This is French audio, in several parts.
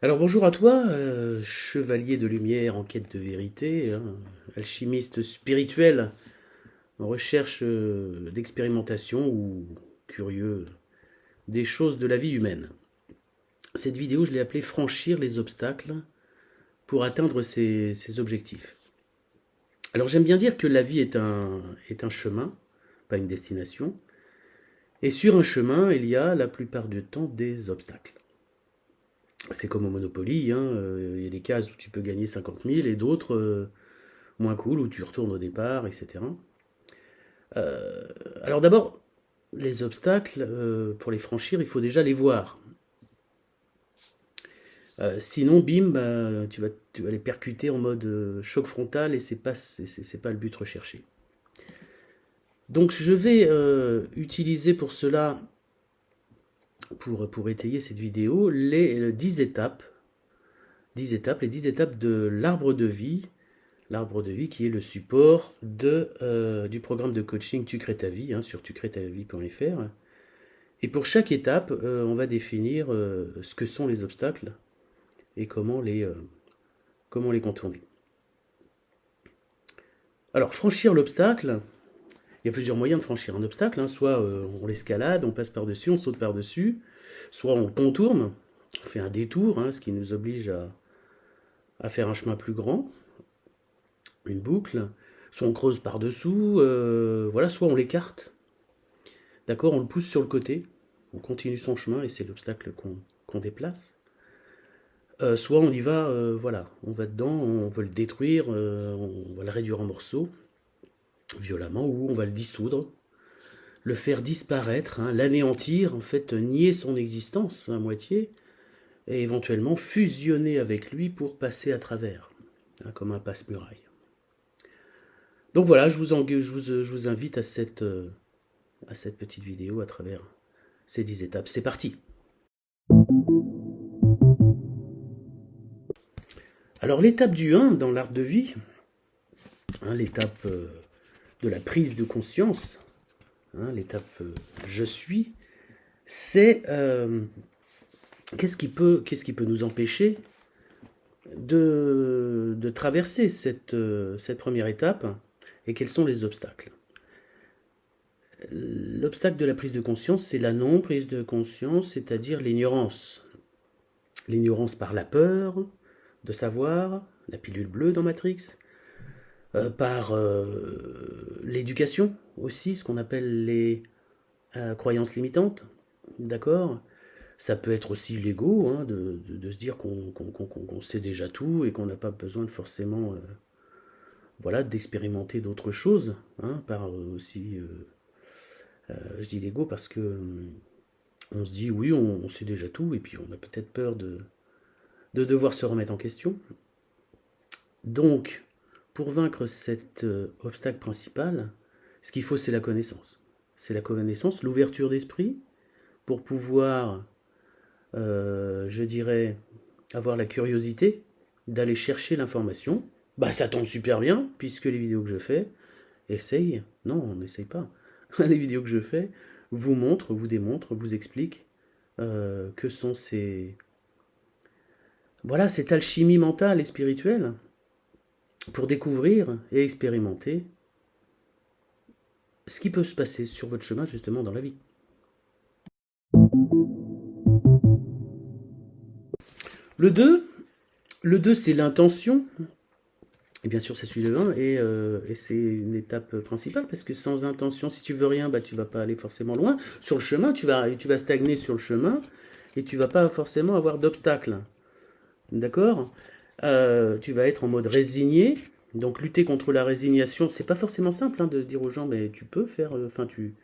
Alors bonjour à toi, chevalier de lumière en quête de vérité, hein, alchimiste spirituel en recherche d'expérimentation ou curieux des choses de la vie humaine. Cette vidéo, je l'ai appelée Franchir les obstacles pour atteindre ses objectifs. Alors j'aime bien dire que la vie est un chemin, pas une destination, et sur un chemin, il y a la plupart du temps des obstacles. C'est comme au Monopoly, hein, il y a des cases où tu peux gagner 50 000 et d'autres moins cool où tu retournes au départ, etc. Alors d'abord, les obstacles, pour les franchir, il faut déjà les voir. Sinon, bim, bah, tu vas les percuter en mode choc frontal et c'est pas le but recherché. Donc je vais utiliser pour cela, pour étayer cette vidéo, les 10 étapes, les 10 étapes de l'arbre de vie qui est le support du programme de coaching Tu crées ta vie, hein, sur tucrétavie.fr. Et pour chaque étape, on va définir ce que sont les obstacles et comment les contourner. Alors, franchir l'obstacle, il y a plusieurs moyens de franchir un obstacle, hein. Soit on l'escalade, on passe par-dessus, on saute par-dessus, soit on contourne, on fait un détour, hein, ce qui nous oblige à faire un chemin plus grand, une boucle, soit on creuse par-dessous, voilà, soit on l'écarte, d'accord, on le pousse sur le côté, on continue son chemin et c'est l'obstacle qu'on déplace. Soit on y va, voilà, on va dedans, on veut le détruire, on va le réduire en morceaux, violemment, ou on va le dissoudre, le faire disparaître, hein, l'anéantir, en fait, nier son existence à moitié, et éventuellement fusionner avec lui pour passer à travers, hein, comme un passe-muraille. Donc voilà, je vous invite à cette petite vidéo à travers ces 10 étapes. C'est parti. Alors l'étape du 1 dans l'art de vie, hein, l'étape de la prise de conscience, hein, l'étape je suis, c'est qu'est-ce qui peut nous empêcher de traverser cette première étape et quels sont les obstacles. L'obstacle de la prise de conscience, c'est la non-prise de conscience, c'est-à-dire l'ignorance. L'ignorance par la peur de savoir, la pilule bleue dans Matrix, par l'éducation aussi, ce qu'on appelle les croyances limitantes, d'accord. Ça peut être aussi l'ego, hein, de se dire qu'on sait déjà tout et qu'on n'a pas besoin de forcément voilà, d'expérimenter d'autres choses, hein, par aussi, je dis l'ego parce que on se dit oui, on sait déjà tout et puis on a peut-être peur de devoir se remettre en question. Donc, pour vaincre cet obstacle principal, ce qu'il faut, c'est la connaissance. C'est la connaissance, l'ouverture d'esprit pour pouvoir, je dirais, avoir la curiosité d'aller chercher l'information. Bah ça tombe super bien, puisque les vidéos que je fais, non on n'essaye pas, les vidéos que je fais vous montrent, vous démontrent, vous expliquent que sont voilà, cette alchimie mentale et spirituelle pour découvrir et expérimenter ce qui peut se passer sur votre chemin justement dans la vie. Le 2, c'est l'intention. Et bien sûr, ça suit le 1 et c'est une étape principale parce que sans intention, si tu veux rien, bah, tu vas pas aller forcément loin. Sur le chemin, tu vas stagner sur le chemin et tu vas pas forcément avoir d'obstacles. D'accord. Tu vas être en mode résigné. Donc lutter contre la résignation, c'est pas forcément simple, hein, de dire aux gens, mais tu peux faire, enfin tu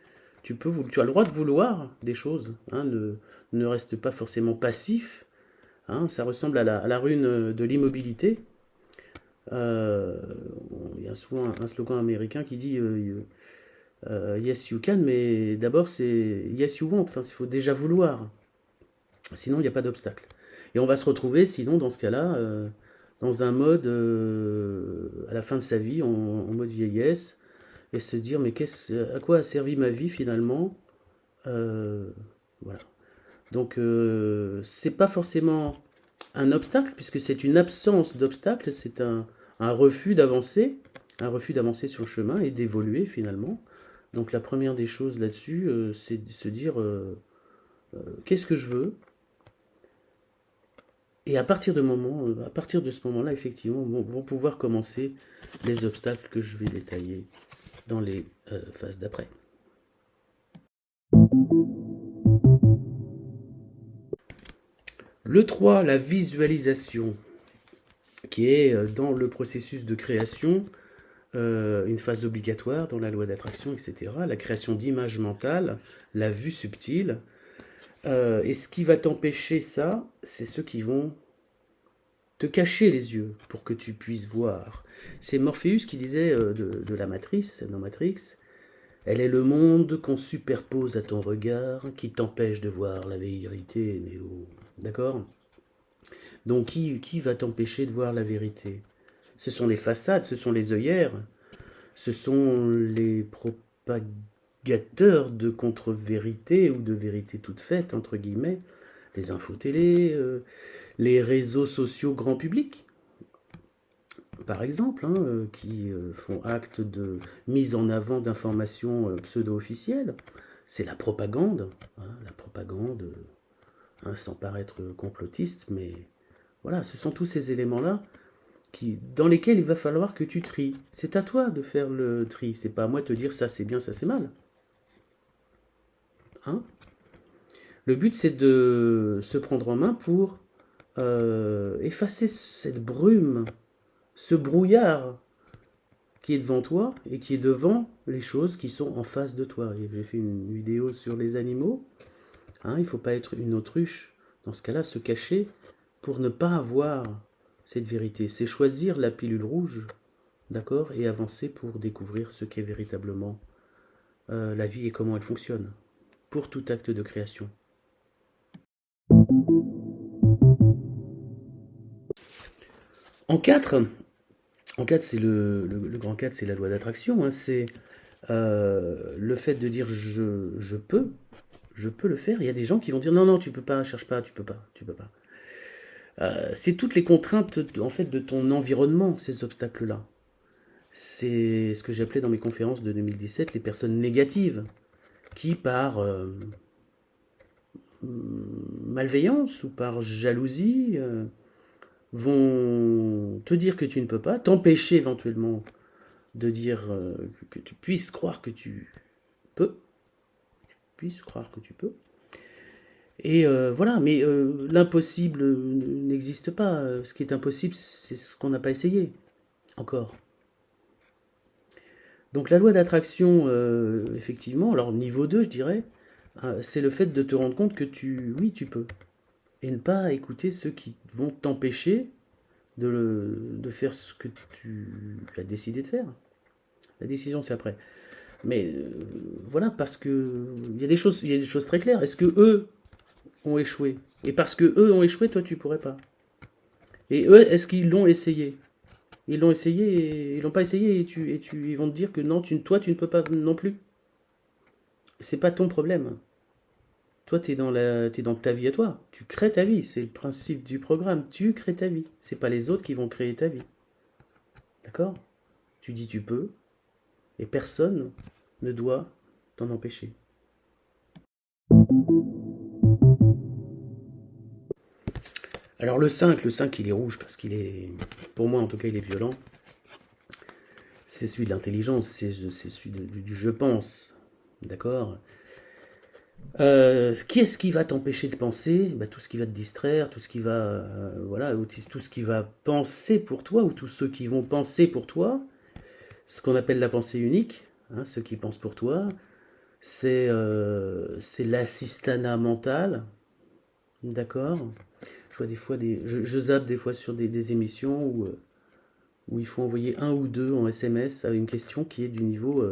as le droit de vouloir des choses, hein, ne reste pas forcément passif, hein, ça ressemble à la rune de l'immobilité. Euh, il y a souvent un slogan américain qui dit Yes you can, mais d'abord c'est yes you want, enfin il faut déjà vouloir, sinon il n'y a pas d'obstacle. Et on va se retrouver sinon dans ce cas-là, dans un mode, à la fin de sa vie, en mode vieillesse, et se dire mais à quoi a servi ma vie finalement. Euh, voilà. Donc c'est pas forcément un obstacle, puisque c'est une absence d'obstacle, c'est un refus d'avancer, un refus d'avancer sur le chemin et d'évoluer finalement. Donc la première des choses là-dessus, c'est de se dire qu'est-ce que je veux. Et à partir de ce moment-là, effectivement, vont pouvoir commencer les obstacles que je vais détailler dans les phases d'après. Le 3, la visualisation, qui est dans le processus de création, une phase obligatoire dans la loi d'attraction, etc. La création d'images mentales, la vue subtile. Et ce qui va t'empêcher ça, c'est ceux qui vont te cacher les yeux pour que tu puisses voir. C'est Morpheus qui disait de la matrice, dans Matrix, elle est le monde qu'on superpose à ton regard, qui t'empêche de voir la vérité, Néo. D'accord? Donc qui va t'empêcher de voir la vérité? Ce sont les façades, ce sont les œillères, ce sont les propagateurs de contre-vérité ou de vérité toute faite, entre guillemets, les infos télé, les réseaux sociaux grand public, par exemple, hein, qui font acte de mise en avant d'informations pseudo-officielles. C'est la propagande, hein, sans paraître complotiste, mais voilà, ce sont tous ces éléments-là dans lesquels il va falloir que tu tries. C'est à toi de faire le tri, c'est pas à moi de te dire ça c'est bien, ça c'est mal. Hein. Le but c'est de se prendre en main pour effacer cette brume, ce brouillard qui est devant toi et qui est devant les choses qui sont en face de toi. J'ai fait une vidéo sur les animaux. Hein, il ne faut pas être une autruche. Dans ce cas-là, se cacher pour ne pas avoir cette vérité. C'est choisir la pilule rouge, d'accord, et avancer pour découvrir ce qu'est véritablement la vie et comment elle fonctionne, pour tout acte de création. En 4, c'est le grand 4, c'est la loi d'attraction. Hein, c'est le fait de dire je peux le faire. Il y a des gens qui vont dire non, non, tu peux pas, cherche pas, tu peux pas, tu peux pas. C'est toutes les contraintes en fait de ton environnement, ces obstacles-là. C'est ce que j'appelais dans mes conférences de 2017 les personnes négatives qui, par malveillance ou par jalousie, vont te dire que tu ne peux pas, t'empêcher éventuellement de dire que tu puisses croire que tu peux, puisses croire que tu peux. Et voilà, mais l'impossible n'existe pas. Ce qui est impossible, c'est ce qu'on n'a pas essayé encore. Donc la loi d'attraction, effectivement, alors niveau 2, je dirais, c'est le fait de te rendre compte que oui, tu peux. Et ne pas écouter ceux qui vont t'empêcher de faire ce que tu as décidé de faire. La décision, c'est après. Mais voilà, parce que il y a des choses très claires. Est-ce que eux ont échoué? Et parce que eux ont échoué, toi, tu pourrais pas. Et eux, est-ce qu'ils l'ont essayé? Ils l'ont essayé et ils l'ont pas essayé ils vont te dire que non, toi, tu ne peux pas non plus. C'est pas ton problème. Toi, t'es dans ta vie à toi. Tu crées ta vie. C'est le principe du programme. Tu crées ta vie. C'est pas les autres qui vont créer ta vie. D'accord? Tu dis tu peux et personne ne doit t'en empêcher. Alors le 5 il est rouge parce qu'il est, pour moi en tout cas, il est violent. C'est celui de l'intelligence, c'est celui du je pense. D'accord. Qu'est-ce qui va t'empêcher de penser? Bah, tout ce qui va te distraire, tout ce qui va, voilà, tout ce qui va penser pour toi, ou tous ceux qui vont penser pour toi, ce qu'on appelle la pensée unique, hein, ceux qui pensent pour toi, c'est l'assistanat mental, d'accord? Je vois des fois je zappe des fois sur des émissions où il faut envoyer un ou deux en SMS à une question qui est du niveau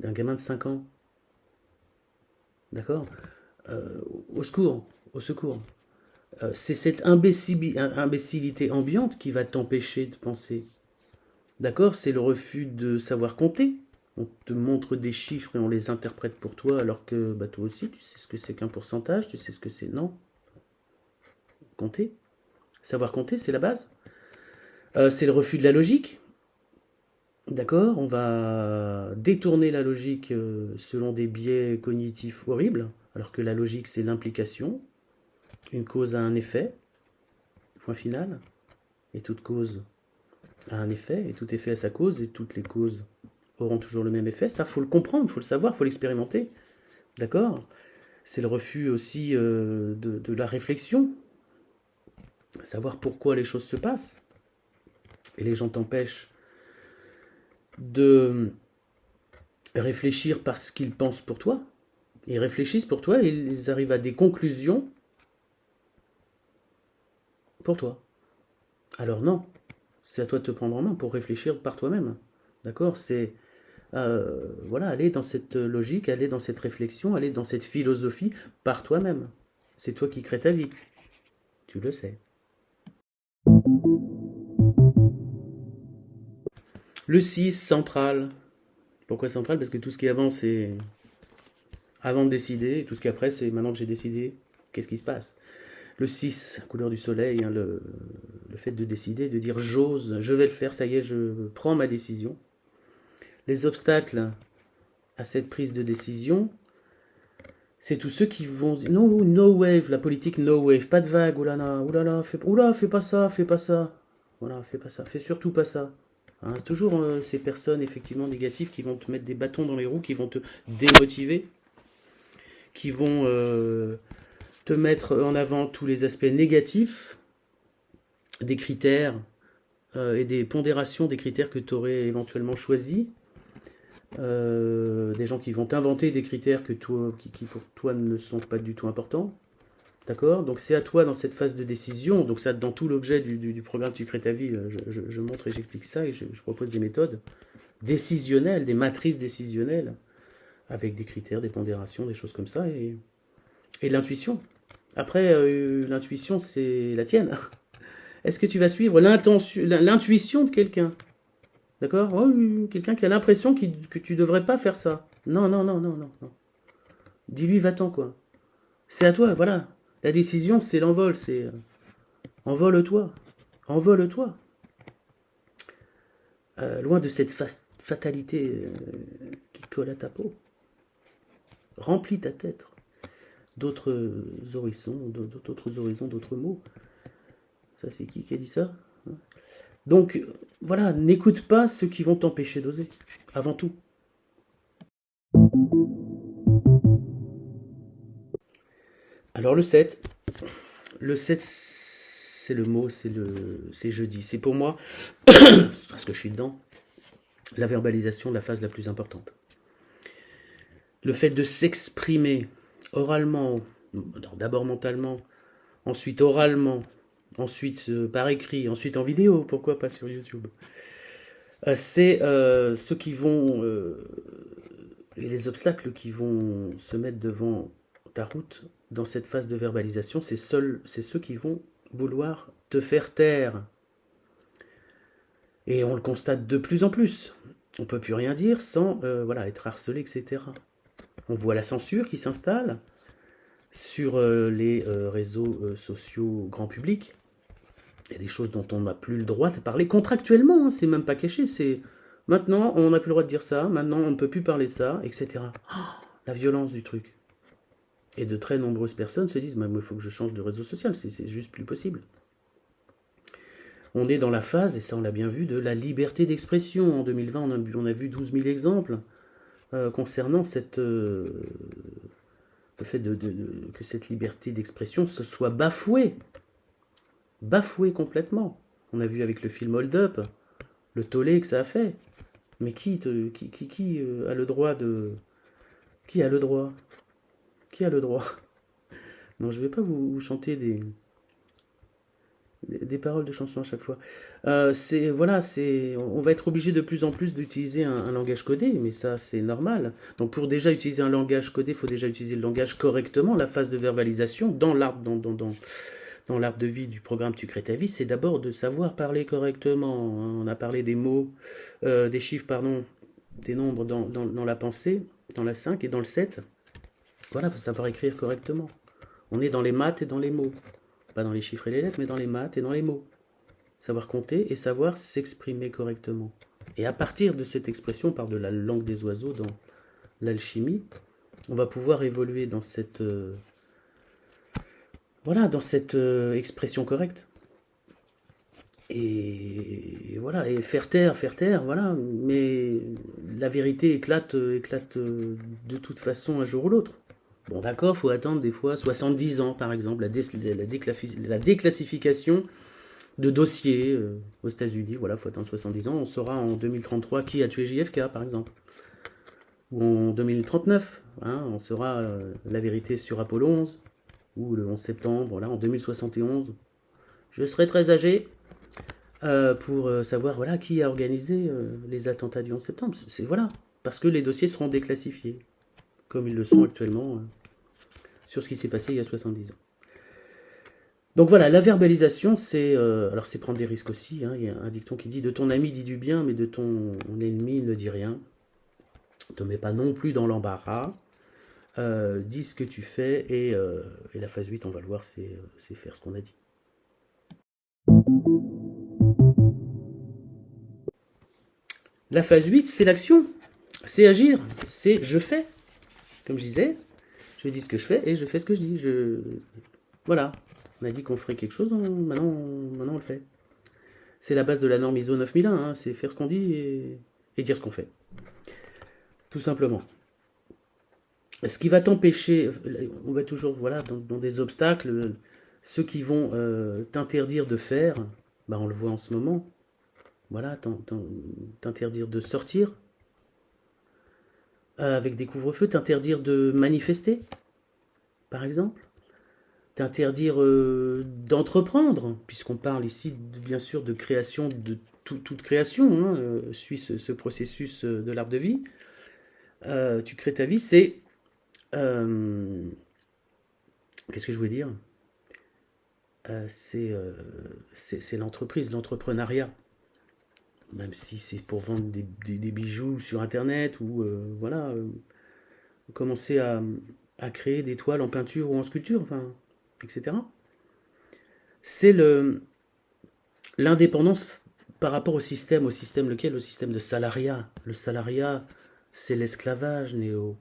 d'un gamin de 5 ans. D'accord? Euh, Au secours, au secours. C'est cette imbécilité ambiante qui va t'empêcher de penser. D'accord? C'est le refus de savoir compter. On te montre des chiffres et on les interprète pour toi, alors que bah, toi aussi, tu sais ce que c'est qu'un pourcentage, tu sais ce que c'est. Non, compter. Savoir compter, c'est la base. C'est le refus de la logique. D'accord? On va détourner la logique selon des biais cognitifs horribles, alors que la logique, c'est l'implication. Une cause a un effet, point final. Et toute cause a un effet, et tout effet a sa cause, et toutes les causes auront toujours le même effet. Ça, faut le comprendre, faut le savoir, faut l'expérimenter. D'accord? C'est le refus aussi de la réflexion, savoir pourquoi les choses se passent. Et les gens t'empêchent de réfléchir parce qu'ils pensent pour toi. Ils réfléchissent pour toi et ils arrivent à des conclusions pour toi. Alors non, c'est à toi de te prendre en main pour réfléchir par toi-même. D'accord? C'est voilà, aller dans cette logique, aller dans cette réflexion, aller dans cette philosophie par toi-même. C'est toi qui crée ta vie. Tu le sais. Le 6 central. Pourquoi central? Parce que tout ce qui est avant, c'est avant de décider, et tout ce qui est après, c'est maintenant que j'ai décidé, qu'est-ce qui se passe? Le 6, couleur du soleil, hein, le fait de décider, de dire j'ose, je vais le faire, ça y est, je prends ma décision. Les obstacles à cette prise de décision, c'est tous ceux qui vont dire no, no wave, la politique no wave, pas de vague, oulala, fais pas ça, fais pas ça. Voilà, fais pas ça, fais surtout pas ça. Hein, toujours ces personnes effectivement négatives qui vont te mettre des bâtons dans les roues, qui vont te démotiver, qui vont te mettre en avant tous les aspects négatifs des critères et des pondérations des critères que tu aurais éventuellement choisis. Des gens qui vont t'inventer des critères qui pour toi ne sont pas du tout importants. D'accord? Donc c'est à toi dans cette phase de décision, donc ça dans tout l'objet du programme Tu crées ta vie, je montre et j'explique ça et je propose des méthodes décisionnelles, des matrices décisionnelles, avec des critères, des pondérations, des choses comme ça, et l'intuition. Après, l'intuition, c'est la tienne. Est-ce que tu vas suivre l'intuition de quelqu'un? D'accord? Oh, oui, quelqu'un qui a l'impression que tu devrais pas faire ça. Non, non, non, non, non, non. Dis-lui, va-t'en, quoi. C'est à toi, voilà. La décision, c'est l'envol, c'est envole-toi. Envole-toi. Loin de cette fatalité qui colle à ta peau. Remplis ta tête d'autres horizons, d'autres mots. Ça, c'est qui a dit ça? Donc, voilà, n'écoute pas ceux qui vont t'empêcher d'oser, avant tout. Alors, le 7 c'est le mot, c'est jeudi. C'est pour moi, parce que je suis dedans, la verbalisation de la phase la plus importante. Le fait de s'exprimer oralement, d'abord mentalement, ensuite oralement, ensuite par écrit, ensuite en vidéo, pourquoi pas sur YouTube. C'est ceux qui vont, et les obstacles qui vont se mettre devant ta route dans cette phase de verbalisation, c'est ceux qui vont vouloir te faire taire. Et on le constate de plus en plus. On ne peut plus rien dire sans voilà, être harcelé, etc. On voit la censure qui s'installe sur les réseaux sociaux grand public. Il y a des choses dont on n'a plus le droit de parler contractuellement, hein, c'est même pas caché, c'est maintenant on n'a plus le droit de dire ça, maintenant on ne peut plus parler de ça, etc. Oh, la violence du truc. Et de très nombreuses personnes se disent, il faut que je change de réseau social, c'est juste plus possible. On est dans la phase, et ça on l'a bien vu, de la liberté d'expression. En 2020, on a vu 12 000 exemples concernant le fait que cette liberté d'expression se soit bafouée. Bafouée complètement. On a vu avec le film Hold Up, le tollé que ça a fait. Mais qui a le droit de... Qui a le droit? Qui a le droit? Non, je vais pas vous chanter des paroles de chansons à chaque fois. Voilà, on va être obligé de plus en plus d'utiliser un langage codé, mais ça c'est normal. Donc pour déjà utiliser un langage codé, il faut déjà utiliser le langage correctement. La phase de verbalisation dans l'arbre de vie du programme Tu crées ta vie, c'est d'abord de savoir parler correctement. On a parlé des mots, des chiffres, pardon, des nombres dans la pensée, dans la 5 et dans le 7. Voilà, il faut savoir écrire correctement. On est dans les maths et dans les mots. Pas dans les chiffres et les lettres, mais dans les maths et dans les mots. Savoir compter et savoir s'exprimer correctement. Et à partir de cette expression, on parle de la langue des oiseaux dans l'alchimie, on va pouvoir évoluer dans cette, voilà, dans cette expression correcte. Et voilà, et faire taire, voilà. Mais la vérité éclate de toute façon un jour ou l'autre. Bon, d'accord, faut attendre des fois 70 ans, par exemple, la déclassification de dossiers aux États-Unis. Voilà, faut attendre 70 ans. On saura en 2033 qui a tué JFK, par exemple. Ou en 2039, hein, on saura la vérité sur Apollo 11. Ou le 11 septembre, voilà, en 2071. Je serai très âgé pour savoir voilà, qui a organisé les attentats du 11 septembre. Voilà, parce que les dossiers seront déclassifiés, comme ils le sont actuellement sur ce qui s'est passé il y a 70 ans. Donc voilà, la verbalisation, alors c'est prendre des risques aussi. Hein. Il y a un dicton qui dit de ton ami dis du bien, mais de ton ennemi ne dis rien. Ne te mets pas non plus dans l'embarras. Dis ce que tu fais et la phase 8, on va le voir, c'est faire ce qu'on a dit. La phase 8, c'est l'action, c'est agir, c'est je fais. Comme je disais, je dis ce que je fais et je fais ce que je dis. Voilà, on a dit qu'on ferait quelque chose, maintenant on le fait. C'est la base de la norme ISO 9001, hein, c'est faire ce qu'on dit et dire ce qu'on fait. Tout simplement. Ce qui va t'empêcher, on va toujours voilà, dans des obstacles, ceux qui vont t'interdire de faire, bah on le voit en ce moment, voilà, t'interdire de sortir avec des couvre-feux, t'interdire de manifester, par exemple, t'interdire d'entreprendre, puisqu'on parle ici bien sûr de création, de toute création, hein, suit ce processus de l'arbre de vie. Tu crées ta vie, c'est... Qu'est-ce que je voulais dire c'est l'entreprise, l'entrepreneuriat. Même si c'est pour vendre des bijoux sur Internet ou voilà, commencer à créer des toiles en peinture ou en sculpture, enfin, etc. C'est l'indépendance par rapport au système lequel? Au système de salariat. Le salariat, c'est l'esclavage, Néo.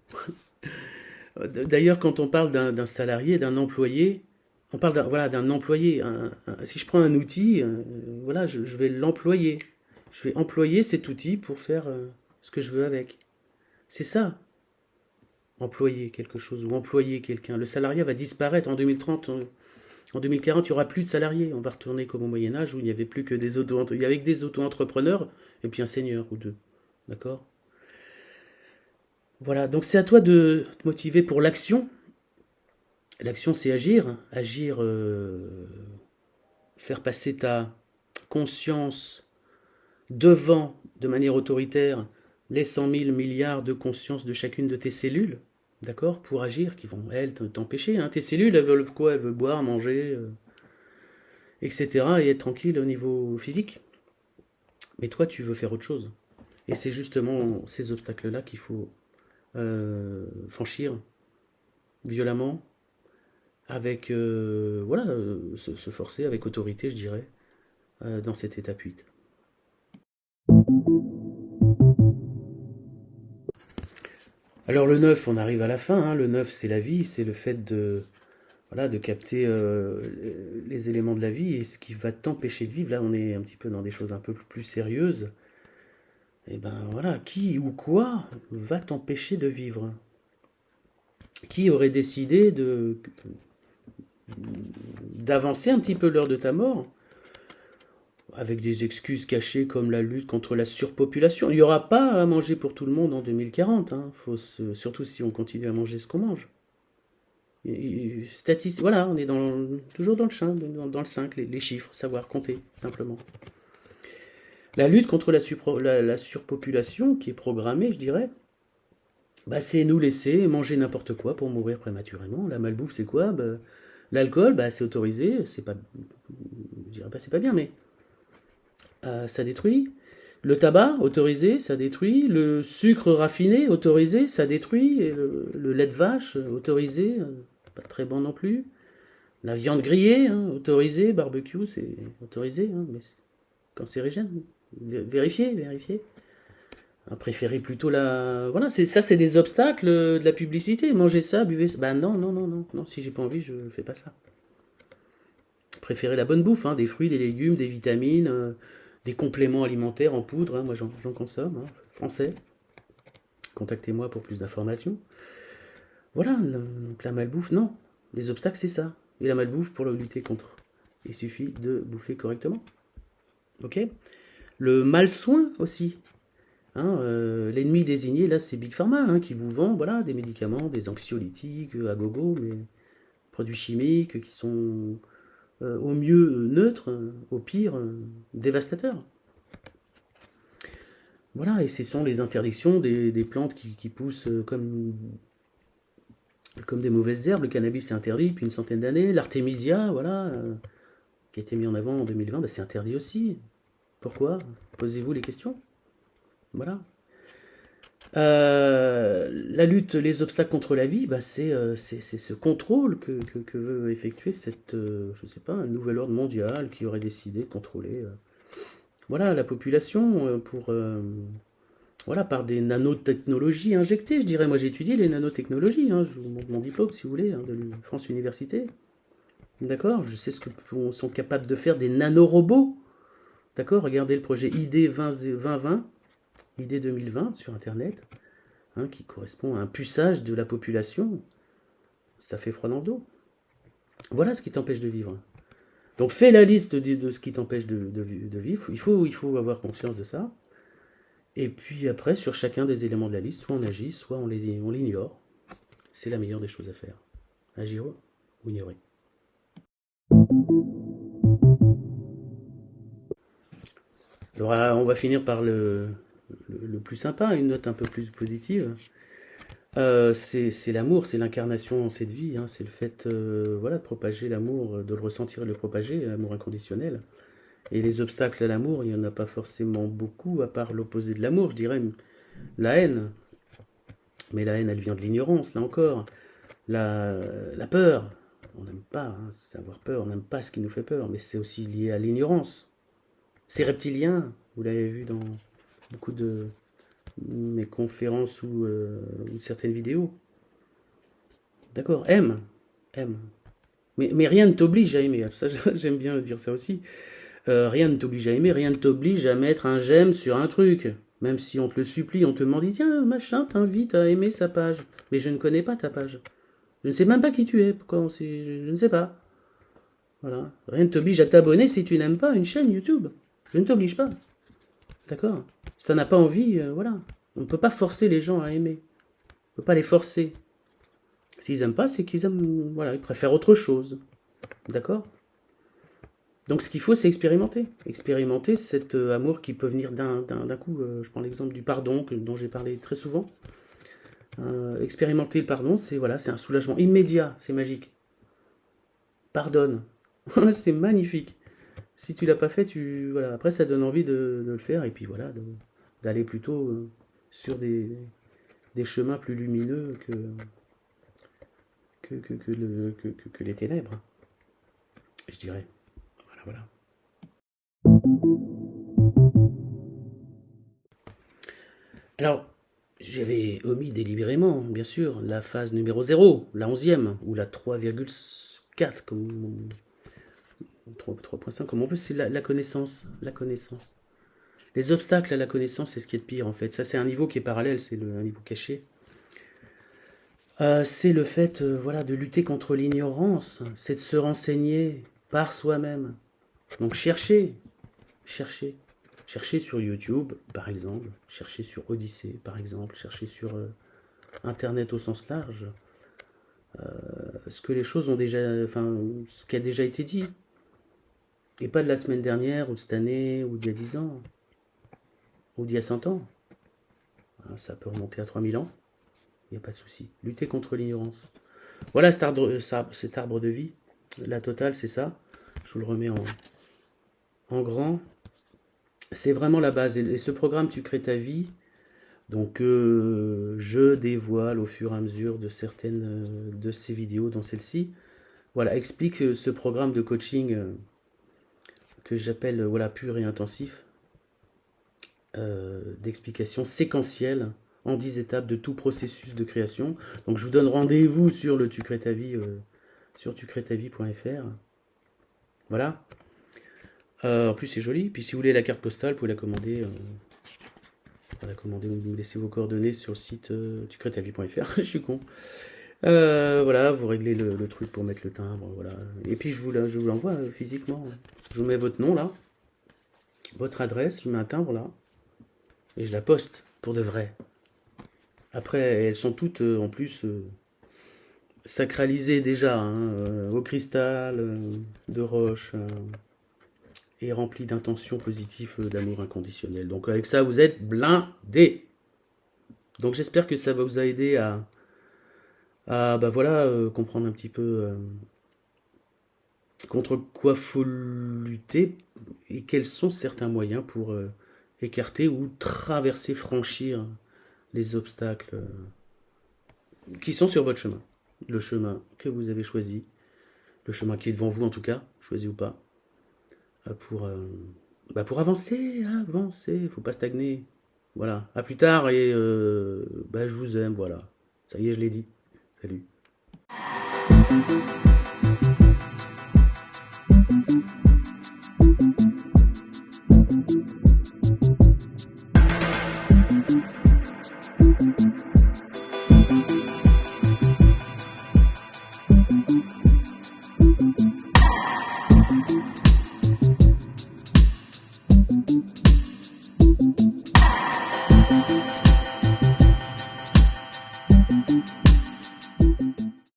D'ailleurs, quand on parle d'un salarié, d'un employé, on parle voilà, d'un employé. Si je prends un outil, voilà, je vais l'employer. Je vais employer cet outil pour faire ce que je veux avec. C'est ça, employer quelque chose ou employer quelqu'un. Le salariat va disparaître en 2030. En 2040, il n'y aura plus de salariés. On va retourner comme au Moyen-Âge où il n'y avait plus que il y avait que des auto-entrepreneurs et puis un seigneur ou deux. D'accord? Voilà, donc c'est à toi de te motiver pour l'action. L'action, c'est agir. Agir, faire passer ta conscience devant, de manière autoritaire, les 100 000 milliards de conscience de chacune de tes cellules, d'accord, pour agir, qui vont, elles, t'empêcher. Hein. Tes cellules, elles veulent quoi? Elles veulent boire, manger, etc. et être tranquille au niveau physique. Mais toi, tu veux faire autre chose. Et c'est justement ces obstacles-là qu'il faut franchir violemment, avec, voilà, se forcer avec autorité, je dirais, dans cette étape 8. Alors le 9, on arrive à la fin, hein. Le 9, c'est la vie, c'est le fait de, voilà, de capter les éléments de la vie et ce qui va t'empêcher de vivre. Là, on est un petit peu dans des choses un peu plus sérieuses. Et ben voilà, qui ou quoi va t'empêcher de vivre? Qui aurait décidé d'avancer un petit peu l'heure de ta mort avec des excuses cachées comme la lutte contre la surpopulation? Il n'y aura pas à manger pour tout le monde en 2040, hein. Surtout si on continue à manger ce qu'on mange. Statistique, voilà, on est toujours dans le champ, dans le 5, les chiffres, savoir compter, simplement. La lutte contre la surpopulation, qui est programmée, je dirais, bah, c'est nous laisser manger n'importe quoi pour mourir prématurément. La malbouffe, c'est quoi? Bah, l'alcool, bah, c'est autorisé, c'est pas, je dirais pas c'est pas bien, mais ça détruit. Le tabac, autorisé, ça détruit. Le sucre raffiné, autorisé, ça détruit. Et le lait de vache, autorisé, pas très bon non plus. La viande grillée, hein, autorisée. Barbecue, c'est autorisé, hein, mais c'est cancérigène. Vérifiez, vérifiez. Préférez plutôt la. Voilà, c'est des obstacles de la publicité. Mangez ça, buvez ça. Bah non, non, non, non, non. Si j'ai pas envie, je fais pas ça. Préférez la bonne bouffe, hein, des fruits, des légumes, des vitamines, des compléments alimentaires en poudre. Hein, moi, j'en consomme. Hein, français. Contactez-moi pour plus d'informations. Voilà, donc la malbouffe, non. Les obstacles, c'est ça. Et la malbouffe, pour le lutter contre, il suffit de bouffer correctement. Ok. Le malsoin aussi. Hein, l'ennemi désigné, là, c'est Big Pharma, hein, qui vous vend voilà, des médicaments, des anxiolytiques à gogo, mais produits chimiques qui sont au mieux neutres, au pire dévastateurs. Voilà, et ce sont les interdictions des plantes qui poussent comme des mauvaises herbes. Le cannabis est interdit depuis une centaine d'années. L'artémisia, voilà, qui a été mis en avant en 2020, bah, c'est interdit aussi. Pourquoi? Posez-vous les questions. Voilà. La lutte, les obstacles contre la vie, bah, c'est ce contrôle que veut effectuer cette, je sais pas, un nouvel ordre mondial qui aurait décidé de contrôler, voilà, la population voilà, par des nanotechnologies injectées, je dirais. Moi, j'ai étudié les nanotechnologies, hein, je vous montre mon diplôme si vous voulez, hein, de France Université. D'accord, je sais ce que sont capables de faire des nanorobots. D'accord, regardez le projet ID 2020, ID 2020 sur Internet. Hein, qui correspond à un puçage de la population, ça fait froid dans le dos. Voilà ce qui t'empêche de vivre. Donc fais la liste de ce qui t'empêche de vivre, il faut avoir conscience de ça. Et puis après, sur chacun des éléments de la liste, soit on agit, soit on l'ignore. C'est la meilleure des choses à faire. Agir ou ignorer. Alors on va finir par le plus sympa, une note un peu plus positive. C'est l'amour, c'est l'incarnation en cette vie, hein, c'est le fait voilà, de propager l'amour, de le ressentir et de le propager, l'amour inconditionnel. Et les obstacles à l'amour, il n'y en a pas forcément beaucoup, à part l'opposé de l'amour, je dirais la haine. Mais la haine, elle vient de l'ignorance, là encore. La, la peur, on n'aime pas hein, avoir peur, on n'aime pas ce qui nous fait peur, mais c'est aussi lié à l'ignorance. C'est reptilien, vous l'avez vu dans beaucoup de mes conférences ou certaines vidéos. D'accord, aime. Mais rien ne t'oblige à aimer. Ça, j'aime bien dire ça aussi. Rien ne t'oblige à aimer, rien ne t'oblige à mettre un j'aime sur un truc. Même si on te le supplie, on te demande, tiens, machin, t'invite à aimer sa page. Mais je ne connais pas ta page. Je ne sais même pas qui tu es. Pourquoi je ne sais pas. Voilà. Rien ne t'oblige à t'abonner si tu n'aimes pas une chaîne YouTube. Je ne t'oblige pas. D'accord? Si tu n'en as pas envie, voilà. On ne peut pas forcer les gens à aimer. On ne peut pas les forcer. S'ils n'aiment pas, c'est qu'ils aiment. Voilà, ils préfèrent autre chose. D'accord? Donc ce qu'il faut, c'est expérimenter. Expérimenter cet amour qui peut venir d'un coup. Je prends l'exemple du pardon dont j'ai parlé très souvent. Expérimenter le pardon, c'est voilà, c'est un soulagement immédiat, c'est magique. Pardonne. C'est magnifique. Si tu l'as pas fait, voilà. Après, ça donne envie de le faire et puis voilà, d'aller plutôt sur des chemins plus lumineux que les ténèbres, je dirais. Voilà, voilà. Alors, j'avais omis délibérément, bien sûr, la phase numéro 0, la 11e, ou la 3,4, comme 3,5, comme on veut, c'est la connaissance. La connaissance. Les obstacles à la connaissance, c'est ce qui est de pire, en fait. Ça, c'est un niveau qui est parallèle, c'est un niveau caché. C'est le fait voilà, de lutter contre l'ignorance, c'est de se renseigner par soi-même. Donc cherchez. Cherchez sur YouTube, par exemple, cherchez sur Odyssée, par exemple, cherchez sur Internet au sens large, ce que les choses ont déjà, enfin, ce qui a déjà été dit, et pas de la semaine dernière, ou de cette année, ou d'il y a 10 ans, ou d'il y a 100 ans. Ça peut remonter à 3000 ans, il n'y a pas de souci. Lutter contre l'ignorance. Voilà cet arbre de vie. La totale, c'est ça. Je vous le remets en grand. C'est vraiment la base. Et ce programme, Tu crées ta vie. Donc, je dévoile au fur et à mesure de certaines de ces vidéos, dans celle-ci. Voilà, explique ce programme de coaching que j'appelle voilà, pur et intensif, d'explication séquentielle en 10 étapes de tout processus de création. Donc, je vous donne rendez-vous sur le Tu crées ta vie, sur tucrétavie.fr. Voilà. En plus, c'est joli. Puis, si vous voulez la carte postale, vous pouvez la commander. Vous laissez vos coordonnées sur le site tucrétavie.fr. Je suis con. Voilà, vous réglez le truc pour mettre le timbre. Voilà. Et puis, je vous l'envoie physiquement. Je vous mets votre nom là, votre adresse, je mets un timbre là, et je la poste pour de vrai. Après, elles sont toutes en plus sacralisées déjà, hein, au cristal, de roche. Et rempli d'intentions positives, d'amour inconditionnel. Donc avec ça, vous êtes blindés. Donc j'espère que ça va vous aider à bah voilà, comprendre un petit peu contre quoi faut lutter et quels sont certains moyens pour écarter ou traverser, franchir les obstacles qui sont sur votre chemin. Le chemin que vous avez choisi, le chemin qui est devant vous en tout cas, choisi ou pas, pour avancer, avancer, faut pas stagner. Voilà, à plus tard et je vous aime, voilà. Ça y est, je l'ai dit. Salut.